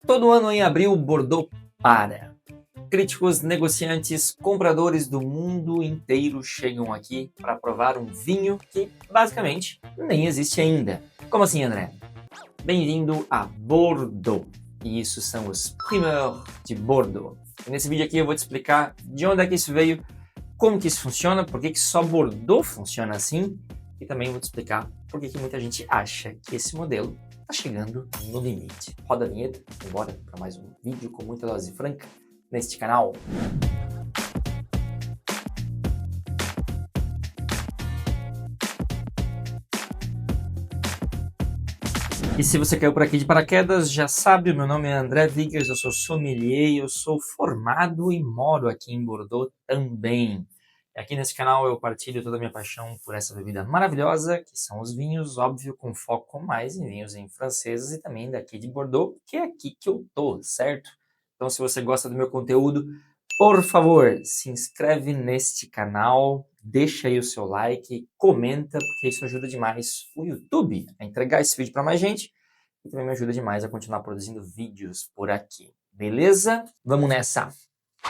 Todo ano em abril, Bordeaux para. Críticos, negociantes, compradores do mundo inteiro chegam aqui para provar um vinho que, basicamente, nem existe ainda. Como assim, André? Bem-vindo a Bordeaux. E isso são os primeurs de Bordeaux. E nesse vídeo aqui eu vou te explicar de onde é que isso veio, como que isso funciona, por que só Bordeaux funciona assim, e também vou te explicar por que muita gente acha que esse modelo está chegando no limite. Roda a vinheta e bora para mais um vídeo com muita dose franca neste canal. E se você caiu por aqui de paraquedas, já sabe, o meu nome é André Vickers, eu sou sommelier, eu sou formado e moro aqui em Bordeaux também. E aqui nesse canal eu partilho toda a minha paixão por essa bebida maravilhosa, que são os vinhos, óbvio, com foco mais em vinhos em franceses e também daqui de Bordeaux, que é aqui que eu tô, certo? Então se você gosta do meu conteúdo, por favor, se inscreve neste canal, deixa aí o seu like, comenta, porque isso ajuda demais o YouTube a entregar esse vídeo para mais gente e também me ajuda demais a continuar produzindo vídeos por aqui. Beleza? Vamos nessa!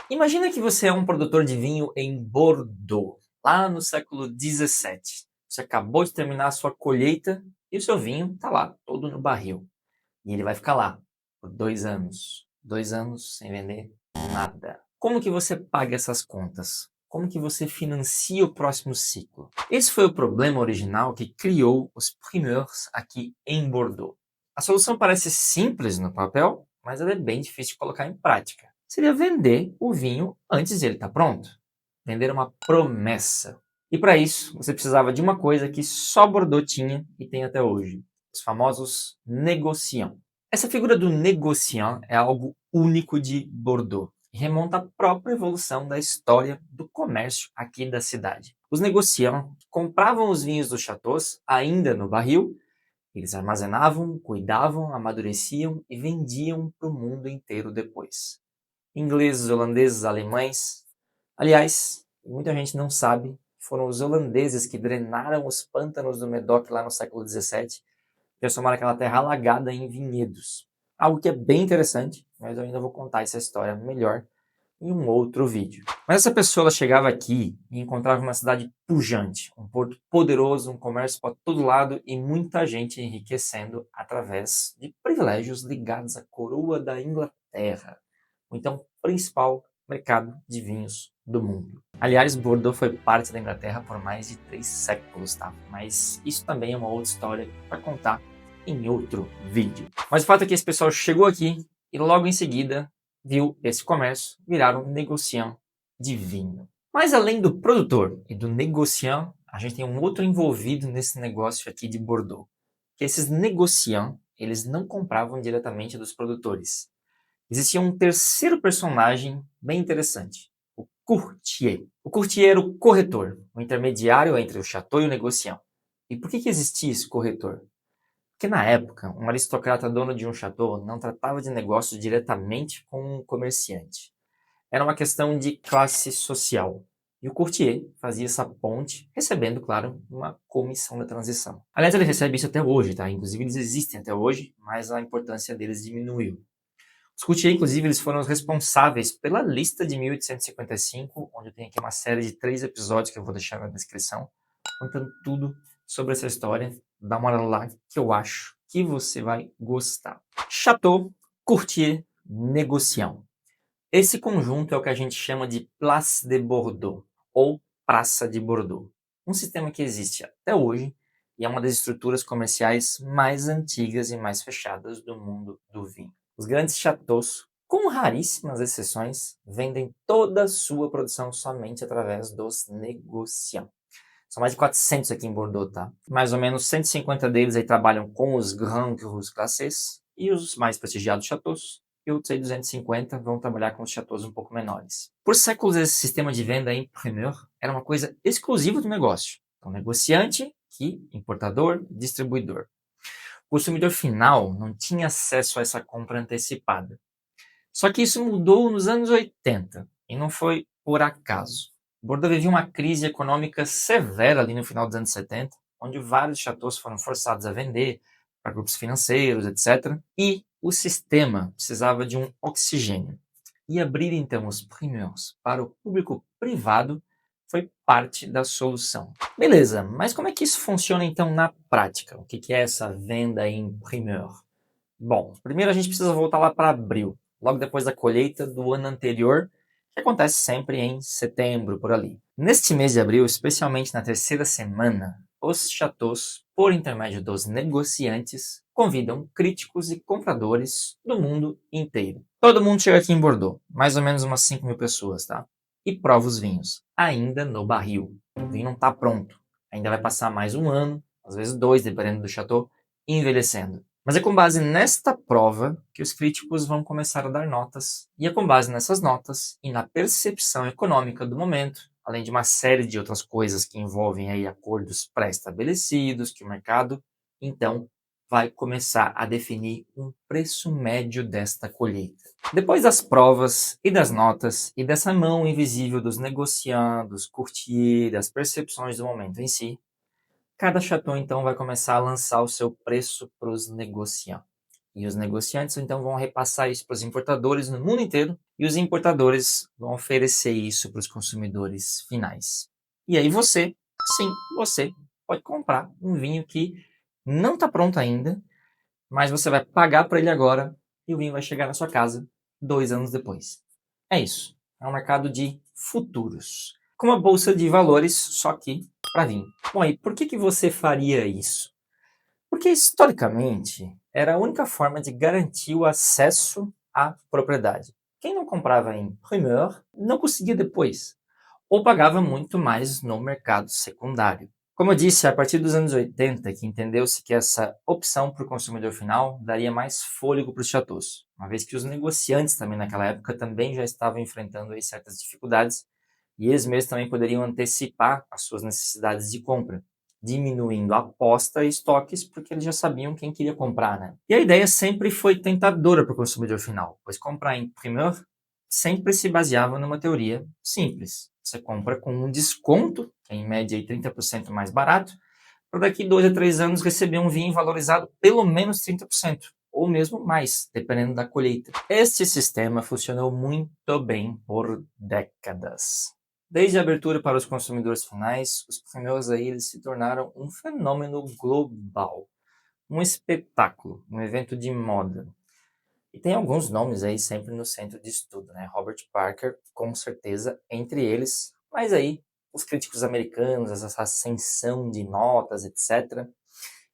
Imagina que você é um produtor de vinho em Bordeaux, lá no século XVII. Você acabou de terminar a sua colheita e o seu vinho está lá, todo no barril. E ele vai ficar lá por 2 anos. 2 anos sem vender nada. Como que você paga essas contas? Como que você financia o próximo ciclo? Esse foi o problema original que criou os primeurs aqui em Bordeaux. A solução parece simples no papel, mas ela é bem difícil de colocar em prática. Seria vender o vinho antes de ele estar pronto. Vender uma promessa. E para isso, você precisava de uma coisa que só Bordeaux tinha e tem até hoje. Os famosos negociants. Essa figura do negociant é algo único de Bordeaux e remonta à própria evolução da história do comércio aqui da cidade. Os negociants compravam os vinhos dos chateaus ainda no barril, eles armazenavam, cuidavam, amadureciam e vendiam para o mundo inteiro depois. Ingleses, holandeses, alemães. Aliás, muita gente não sabe, foram os holandeses que drenaram os pântanos do Médoc lá no século XVII, transformaram aquela terra alagada em vinhedos. Algo que é bem interessante, mas eu ainda vou contar essa história melhor em um outro vídeo. Mas essa pessoa ela chegava aqui e encontrava uma cidade pujante, um porto poderoso, um comércio para todo lado e muita gente enriquecendo através de privilégios ligados à coroa da Inglaterra, o então principal mercado de vinhos do mundo. Aliás, Bordeaux foi parte da Inglaterra por mais de 3 séculos, tá? Mas isso também é uma outra história para contar em outro vídeo. Mas o fato é que esse pessoal chegou aqui e logo em seguida viu esse comércio virar um negociant de vinho. Mas além do produtor e do negociant, a gente tem um outro envolvido nesse negócio aqui de Bordeaux. Que esses negociants, eles não compravam diretamente dos produtores. Existia um terceiro personagem bem interessante, o courtier. O courtier era o corretor, o intermediário entre o chateau e o negociant. E por que existia esse corretor? Porque na época, um aristocrata dono de um chateau não tratava de negócios diretamente com um comerciante. Era uma questão de classe social. E o courtier fazia essa ponte, recebendo, claro, uma comissão da transição. Aliás, ele recebe isso até hoje, tá? Inclusive, eles existem até hoje, mas a importância deles diminuiu. Os courtiers, inclusive, eles foram os responsáveis pela lista de 1855, onde eu tenho aqui uma série de 3 episódios que eu vou deixar na descrição, contando tudo sobre essa história. Dá uma olhada lá que eu acho que você vai gostar. Chateau, courtier, negociant. Esse conjunto é o que a gente chama de Place de Bordeaux, ou Praça de Bordeaux. Um sistema que existe até hoje e é uma das estruturas comerciais mais antigas e mais fechadas do mundo do vinho. Os grandes chateaus, com raríssimas exceções, vendem toda a sua produção somente através dos negociants. São mais de 400 aqui em Bordeaux, tá? Mais ou menos 150 deles aí trabalham com os grands crus classés e os mais prestigiados chateaus. E outros aí 250 vão trabalhar com os chateaus um pouco menores. Por séculos, esse sistema de venda em primeur era uma coisa exclusiva do negócio. Então, negociante, que importador, distribuidor. O consumidor final não tinha acesso a essa compra antecipada. Só que isso mudou nos anos 80 e não foi por acaso. Bordeaux vivia uma crise econômica severa ali no final dos anos 70, onde vários chateaus foram forçados a vender para grupos financeiros, etc. E O sistema precisava de um oxigênio. E abrir então os primeurs para o público privado foi parte da solução. Beleza, mas como é que isso funciona então na prática? O que é essa venda em primeur? Bom, primeiro a gente precisa voltar lá para abril, logo depois da colheita do ano anterior, que acontece sempre em setembro, por ali. Neste mês de abril, especialmente na terceira semana, os chateaus, por intermédio dos negociantes, convidam críticos e compradores do mundo inteiro. Todo mundo chega aqui em Bordeaux, mais ou menos umas 5 mil pessoas, tá? E prova os vinhos, ainda no barril. O vinho não está pronto, ainda vai passar mais um ano, às vezes 2, dependendo do chateau, envelhecendo. Mas é com base nesta prova que os críticos vão começar a dar notas, e é com base nessas notas e na percepção econômica do momento, além de uma série de outras coisas que envolvem aí acordos pré-estabelecidos, que o mercado, então, vai começar a definir um preço médio desta colheita. Depois das provas e das notas e dessa mão invisível dos negociantes, courtiers, das percepções do momento em si, cada chateau, então, vai começar a lançar o seu preço para os negociantes. E os negociantes, então, vão repassar isso para os importadores no mundo inteiro e os importadores vão oferecer isso para os consumidores finais. E aí você, sim, você pode comprar um vinho que não está pronto ainda, mas você vai pagar para ele agora e o vinho vai chegar na sua casa 2 anos depois. É isso. É um mercado de futuros. Com uma bolsa de valores, só que para vinho. Bom, e por que você faria isso? Porque historicamente era a única forma de garantir o acesso à propriedade. Quem não comprava em primeur não conseguia depois, ou pagava muito mais no mercado secundário. Como eu disse, a partir dos anos 80 que entendeu-se que essa opção para o consumidor final daria mais fôlego para os chateaus, uma vez que os negociantes também naquela época também já estavam enfrentando aí certas dificuldades e eles mesmos também poderiam antecipar as suas necessidades de compra, diminuindo a aposta e estoques porque eles já sabiam quem queria comprar, né? E a ideia sempre foi tentadora para o consumidor final, pois comprar em primeur sempre se baseava numa teoria simples. Você compra com um desconto, que é em média 30% mais barato, para daqui 2 a 3 anos receber um vinho valorizado pelo menos 30%, ou mesmo mais, dependendo da colheita. Este sistema funcionou muito bem por décadas. Desde a abertura para os consumidores finais, os primeiros aí eles se tornaram um fenômeno global, um espetáculo, um evento de moda. E tem alguns nomes aí sempre no centro de estudo, né? Robert Parker, com certeza, entre eles. Mas aí, os críticos americanos, essa ascensão de notas, etc.,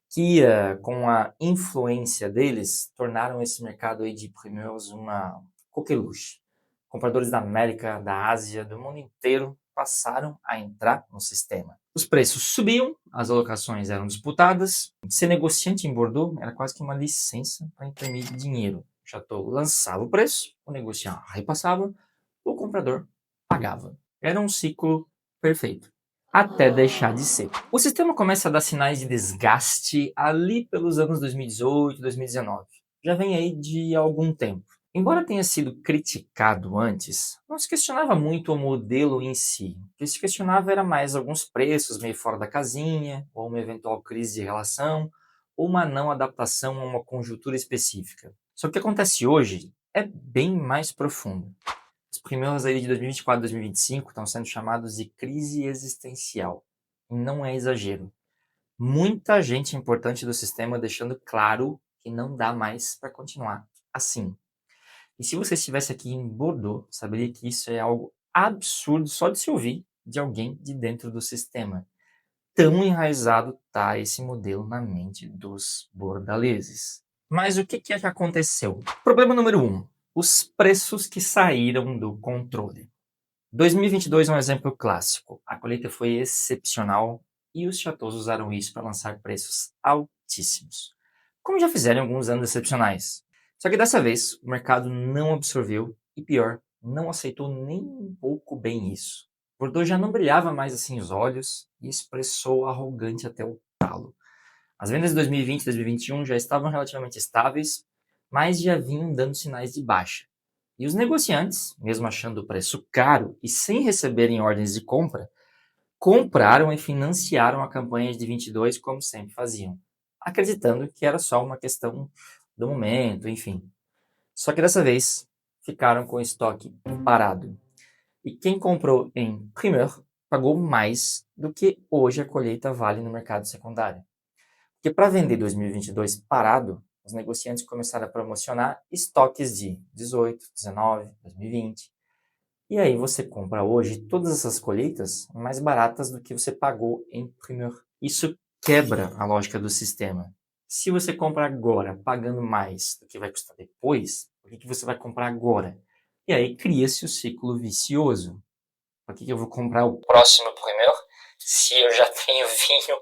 que com a influência deles, tornaram esse mercado aí de primeiros uma coqueluche. Compradores da América, da Ásia, do mundo inteiro passaram a entrar no sistema. Os preços subiam, as alocações eram disputadas. Ser negociante em Bordeaux era quase que uma licença para imprimir dinheiro. O Chateau lançava o preço, o negociante repassava, o comprador pagava. Era um ciclo perfeito, até deixar de ser. O sistema começa a dar sinais de desgaste ali pelos anos 2018, 2019. Já vem aí de algum tempo. Embora tenha sido criticado antes, não se questionava muito o modelo em si. O que se questionava era mais alguns preços meio fora da casinha, ou uma eventual crise de relação, ou uma não adaptação a uma conjuntura específica. Só que o que acontece hoje é bem mais profundo. Os primeiros aí de 2024 e 2025 estão sendo chamados de crise existencial. E não é exagero. Muita gente importante do sistema deixando claro que não dá mais para continuar assim. E se você estivesse aqui em Bordeaux, saberia que isso é algo absurdo só de se ouvir de alguém de dentro do sistema. Tão enraizado está esse modelo na mente dos bordaleses. Mas o que é que aconteceu? Problema número 1. Os preços que saíram do controle. 2022 é um exemplo clássico. A colheita foi excepcional e os chateaus usaram isso para lançar preços altíssimos, como já fizeram em alguns anos excepcionais. Só que dessa vez o mercado não absorveu e, pior, não aceitou nem um pouco bem isso. Bordeaux já não brilhava mais assim os olhos e expressou arrogante até o talo. As vendas de 2020 e 2021 já estavam relativamente estáveis, mas já vinham dando sinais de baixa. E os negociantes, mesmo achando o preço caro e sem receberem ordens de compra, compraram e financiaram a campanha de 22 como sempre faziam, acreditando que era só uma questão do momento, enfim. Só que dessa vez ficaram com o estoque parado. E quem comprou em primeur pagou mais do que hoje a colheita vale no mercado secundário. Porque para vender 2022 parado, os negociantes começaram a promocionar estoques de 18, 19, 2020. E aí você compra hoje todas essas colheitas mais baratas do que você pagou em primeur. Isso quebra a lógica do sistema. Se você compra agora pagando mais do que vai custar depois, por que você vai comprar agora? E aí cria-se o ciclo vicioso. Por que eu vou comprar o próximo primeur se eu já tenho vinho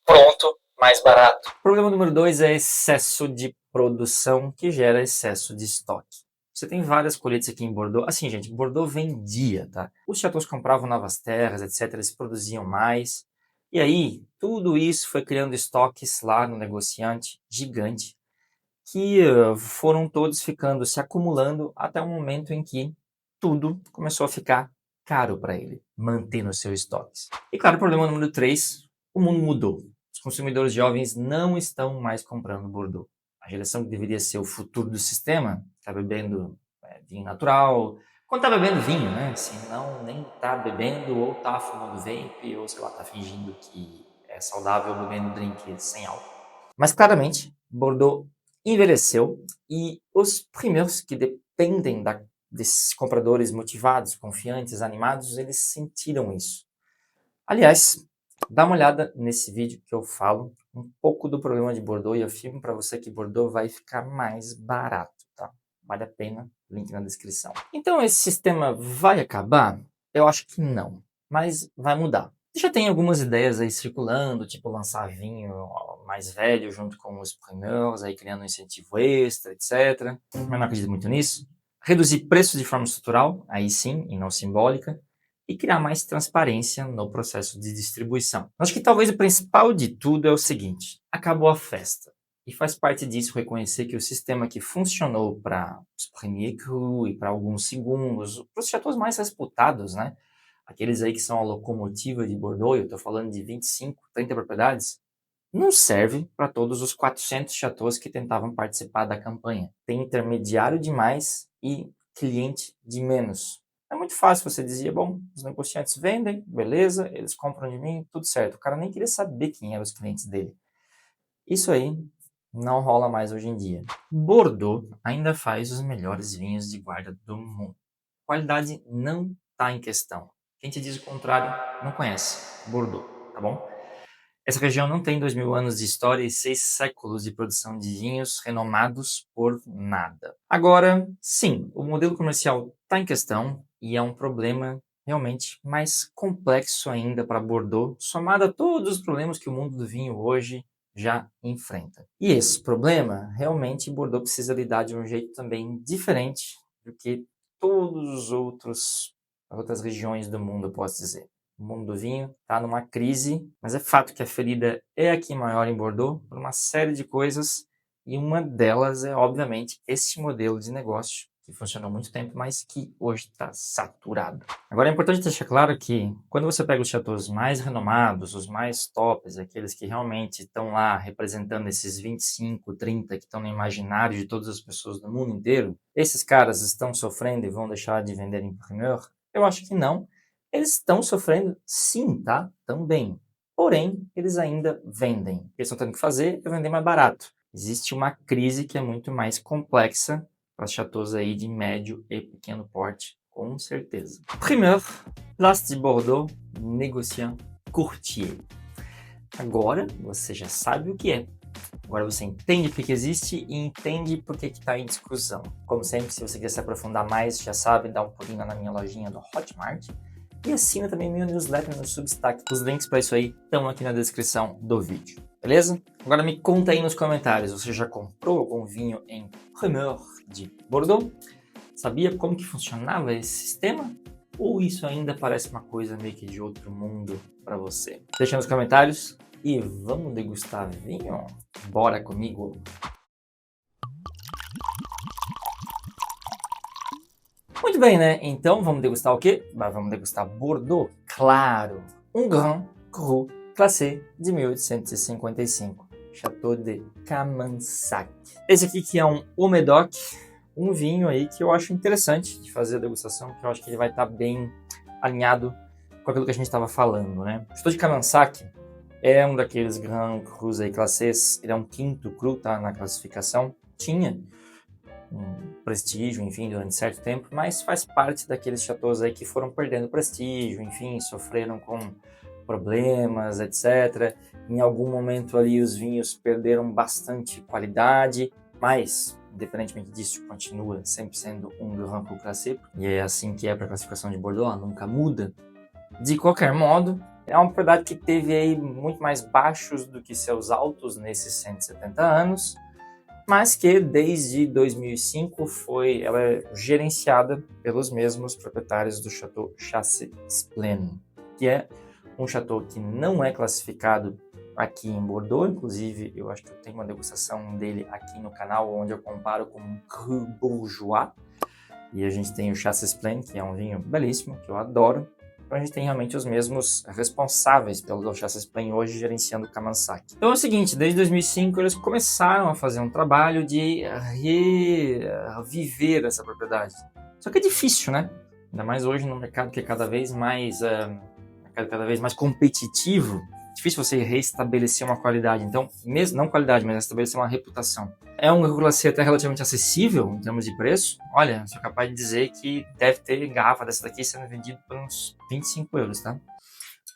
pronto, mais barato? Problema número 2 é excesso de produção que gera excesso de estoque. Você tem várias colheitas aqui em Bordeaux. Assim, gente, Bordeaux vendia, tá? Os chateaus compravam novas terras, etc. Eles produziam mais. E aí, tudo isso foi criando estoques lá no negociante gigante, que foram todos ficando, se acumulando até o momento em que tudo começou a ficar caro para ele manter nos seus estoques. E claro, o problema número 3, o mundo mudou. Os consumidores jovens não estão mais comprando Bordeaux. A geração que deveria ser o futuro do sistema está bebendo vinho natural. Quando está bebendo vinho, né? Se não, nem está bebendo ou está fumando vape ou, sei lá, está fingindo que é saudável bebendo drink sem álcool. Mas claramente, Bordeaux envelheceu e os primeiros que dependem desses compradores motivados, confiantes, animados, eles sentiram isso. Aliás, dá uma olhada nesse vídeo que eu falo um pouco do problema de Bordeaux e eu afirmo para você que Bordeaux vai ficar mais barato, tá? Vale a pena, link na descrição. Então esse sistema vai acabar? Eu acho que não, mas vai mudar. Já tem algumas ideias aí circulando, tipo lançar vinho mais velho junto com os primeurs, aí criando um incentivo extra, etc. Mas não acredito muito nisso. Reduzir preços de forma estrutural, aí sim, e não simbólica. E criar mais transparência no processo de distribuição. Acho que talvez o principal de tudo é o seguinte: acabou a festa. E faz parte disso reconhecer que o sistema que funcionou para os Premier Cru e para alguns segundos, para os chateaus mais disputados, né? Aqueles aí que são a locomotiva de Bordeaux, eu estou falando de 25, 30 propriedades, não serve para todos os 400 chateaus que tentavam participar da campanha. Tem intermediário demais e cliente de menos. É muito fácil, você dizia, bom, os negociantes vendem, beleza, eles compram de mim, tudo certo. O cara nem queria saber quem eram os clientes dele. Isso aí não rola mais hoje em dia. Bordeaux ainda faz os melhores vinhos de guarda do mundo. Qualidade não está em questão. Quem te diz o contrário não conhece Bordeaux, tá bom? Essa região não tem 2000 anos de história e 6 séculos de produção de vinhos renomados por nada. Agora, sim, o modelo comercial está em questão e é um problema realmente mais complexo ainda para Bordeaux, somado a todos os problemas que o mundo do vinho hoje já enfrenta. E esse problema, realmente, Bordeaux precisa lidar de um jeito também diferente do que todos os outras regiões do mundo, eu posso dizer. O mundo do vinho está numa crise, mas é fato que a ferida é aqui maior em Bordeaux por uma série de coisas e uma delas é, obviamente, esse modelo de negócio que funcionou há muito tempo, mas que hoje está saturado. Agora é importante deixar claro que quando você pega os chateaus mais renomados, os mais tops, aqueles que realmente estão lá representando esses 25, 30 que estão no imaginário de todas as pessoas do mundo inteiro, esses caras estão sofrendo e vão deixar de vender em primeur? Eu acho que não. Eles estão sofrendo, sim, tá? Também. Porém, eles ainda vendem. O que eles estão tendo que fazer é vender mais barato. Existe uma crise que é muito mais complexa para chateaus aí de médio e pequeno porte, com certeza. Primeur, Place de Bordeaux, négociant courtier. Agora você já sabe o que é. Agora você entende por que existe e entende por que está em discussão. Como sempre, se você quiser se aprofundar mais, já sabe, dá um pulinho lá na minha lojinha do Hotmart. E assina também meu newsletter no Substack. Os links para isso aí estão aqui na descrição do vídeo, beleza? Agora me conta aí nos comentários, você já comprou algum vinho em primeur de Bordeaux? Sabia como que funcionava esse sistema? Ou isso ainda parece uma coisa meio que de outro mundo para você? Deixa nos comentários e vamos degustar vinho? Bora comigo! Muito bem, né? Então vamos degustar o quê? Vamos degustar Bordeaux, claro. Um Grand Cru Classé de 1855. Chateau de Camansac. Esse aqui que é um Haut-Médoc, um vinho aí que eu acho interessante de fazer a degustação, que eu acho que ele vai estar bem alinhado com aquilo que a gente estava falando, né? O Chateau de Camansaki é um daqueles Grand Crus aí classés, ele é um quinto cru, tá, na classificação. Tinha um prestígio, enfim, durante certo tempo, mas faz parte daqueles chateaus aí que foram perdendo prestígio, enfim, sofreram com problemas, etc. Em algum momento ali os vinhos perderam bastante qualidade, mas, independentemente disso, continua sempre sendo um Grand Cru classé, e é assim que é para a classificação de Bordeaux, ela nunca muda. De qualquer modo, é uma propriedade que teve aí muito mais baixos do que seus altos nesses 170 anos, mas que desde 2005 ela é gerenciada pelos mesmos proprietários do Chateau Chassé-Esplaine, que é um chateau que não é classificado aqui em Bordeaux. Inclusive, eu acho que eu tenho uma degustação dele aqui no canal, onde eu comparo com um Cru Bourgeois, e a gente tem o Chassé-Esplaine, que é um vinho belíssimo, que eu adoro. Então a gente tem realmente os mesmos responsáveis pelo Chassé-Esplaine hoje gerenciando o Camansaki. Então é o seguinte, desde 2005 eles começaram a fazer um trabalho de reviver essa propriedade. Só que é difícil, né? Ainda mais hoje no mercado que é cada vez mais competitivo. Difícil você restabelecer uma qualidade. Então, mesmo não qualidade, mas restabelecer uma reputação. É um classé até relativamente acessível em termos de preço. Olha, sou capaz de dizer que deve ter garrafa dessa daqui sendo vendida por uns 25 euros, tá?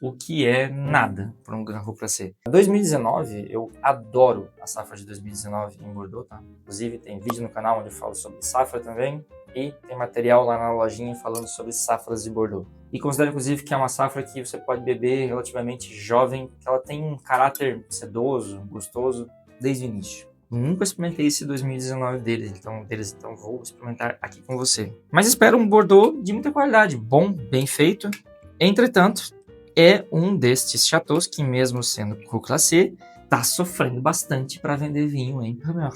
O que é nada para um Grand Cru classé. 2019, eu adoro a safra de 2019 em Bordeaux, tá? Inclusive tem vídeo no canal onde eu falo sobre safra também, e tem material lá na lojinha falando sobre safras de Bordeaux. E considero, inclusive, que é uma safra que você pode beber relativamente jovem, que ela tem um caráter sedoso, gostoso, desde o início. Nunca experimentei esse 2019 deles, então vou experimentar aqui com você. Mas espero um Bordeaux de muita qualidade, bom, bem feito. Entretanto, é um destes chateaus que, mesmo sendo Cru classé, está sofrendo bastante para vender vinho em Premier.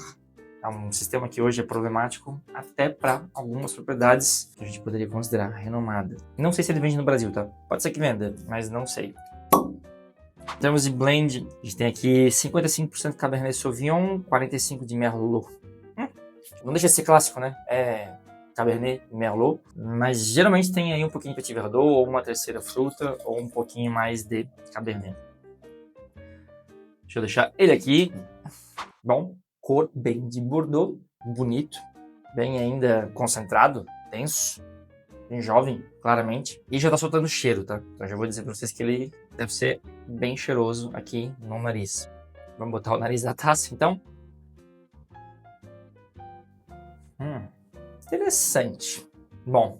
É um sistema que hoje é problemático até para algumas propriedades que a gente poderia considerar renomadas. Não sei se ele vende no Brasil, tá? Pode ser que venda, mas não sei. Em termos de blend, a gente tem aqui 55% Cabernet Sauvignon, 45% de Merlot. Não deixa de ser clássico, né? É Cabernet e Merlot, mas geralmente tem aí um pouquinho de Petit Verdot, ou uma terceira fruta, ou um pouquinho mais de Cabernet. Deixa eu deixar ele aqui. Bom, cor bem de Bordeaux, bonito, bem ainda concentrado, denso, bem jovem, claramente. E já tá soltando cheiro, tá? Então já vou dizer pra vocês que ele deve ser bem cheiroso aqui no nariz. Vamos botar o nariz na taça, então. Interessante. Bom,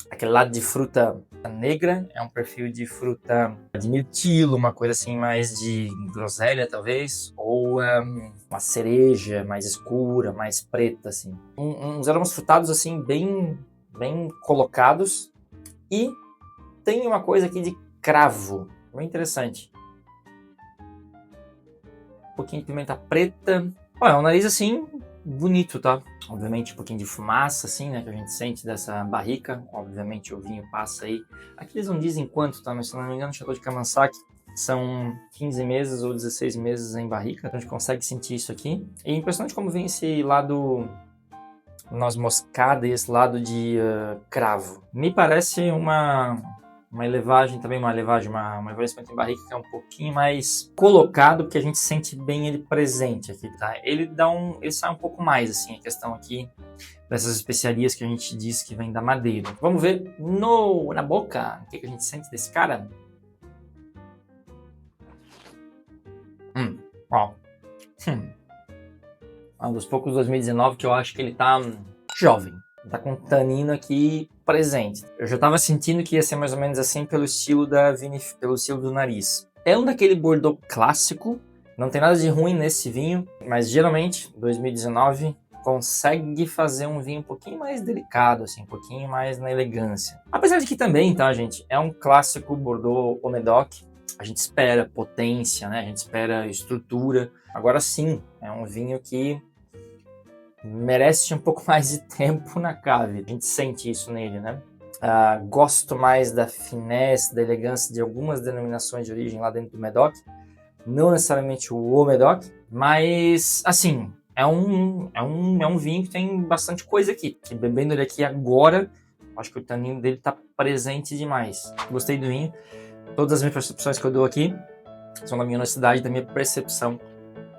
aquele lado de fruta negra é um perfil de fruta de mirtilo, uma coisa assim mais de groselha talvez, ou uma cereja mais escura, mais preta assim. Uns aromas frutados assim bem colocados, e tem uma coisa aqui de cravo, bem interessante. Um pouquinho de pimenta preta. Olha, é um nariz assim bonito, tá? Obviamente um pouquinho de fumaça, assim, né, que a gente sente dessa barrica. Obviamente o vinho passa aí. Aqui eles não dizem quanto, tá? Mas se não me engano, o Chateau de Camansaki são 15 meses ou 16 meses em barrica. Então a gente consegue sentir isso aqui. E é impressionante como vem esse lado noz moscada e esse lado de cravo. Me parece uma elevagem também, uma envelhecimento em barrica que é um pouquinho mais colocado, porque a gente sente bem ele presente aqui, tá? Ele sai um pouco mais, assim, a questão aqui dessas especiarias que a gente diz que vem da madeira. Vamos ver na boca, o que a gente sente desse cara? Ó. Um dos poucos 2019 que eu acho que ele tá jovem. Tá com tanino aqui presente. Eu já tava sentindo que ia ser mais ou menos assim pelo estilo do nariz. É um daquele Bordeaux clássico, não tem nada de ruim nesse vinho, mas geralmente 2019 consegue fazer um vinho um pouquinho mais delicado, assim, um pouquinho mais na elegância. Apesar de que também, tá, gente, é um clássico Bordeaux au Médoc. A gente espera potência, né? A gente espera estrutura. Agora sim, é um vinho que merece um pouco mais de tempo na cave. A gente sente isso nele, né? Gosto mais da finesse, da elegância de algumas denominações de origem lá dentro do Médoc. Não necessariamente o Médoc, mas, assim, é um vinho que tem bastante coisa aqui. Que bebendo ele aqui agora, acho que o taninho dele tá presente demais. Gostei do vinho. Todas as minhas percepções que eu dou aqui são da minha honestidade, da minha percepção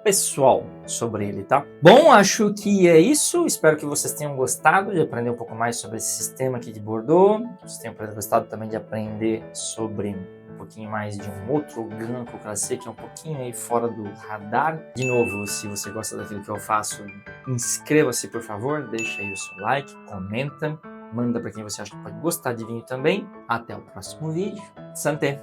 pessoal sobre ele, tá? Bom, acho que é isso. Espero que vocês tenham gostado de aprender um pouco mais sobre esse sistema aqui de Bordeaux. Vocês tenham gostado também de aprender sobre um pouquinho mais de um outro Grand Cru Classé, que é um pouquinho aí fora do radar. De novo, se você gosta daquilo que eu faço, inscreva-se, por favor, deixa aí o seu like, comenta, manda para quem você acha que pode gostar de vinho também. Até o próximo vídeo. Santé!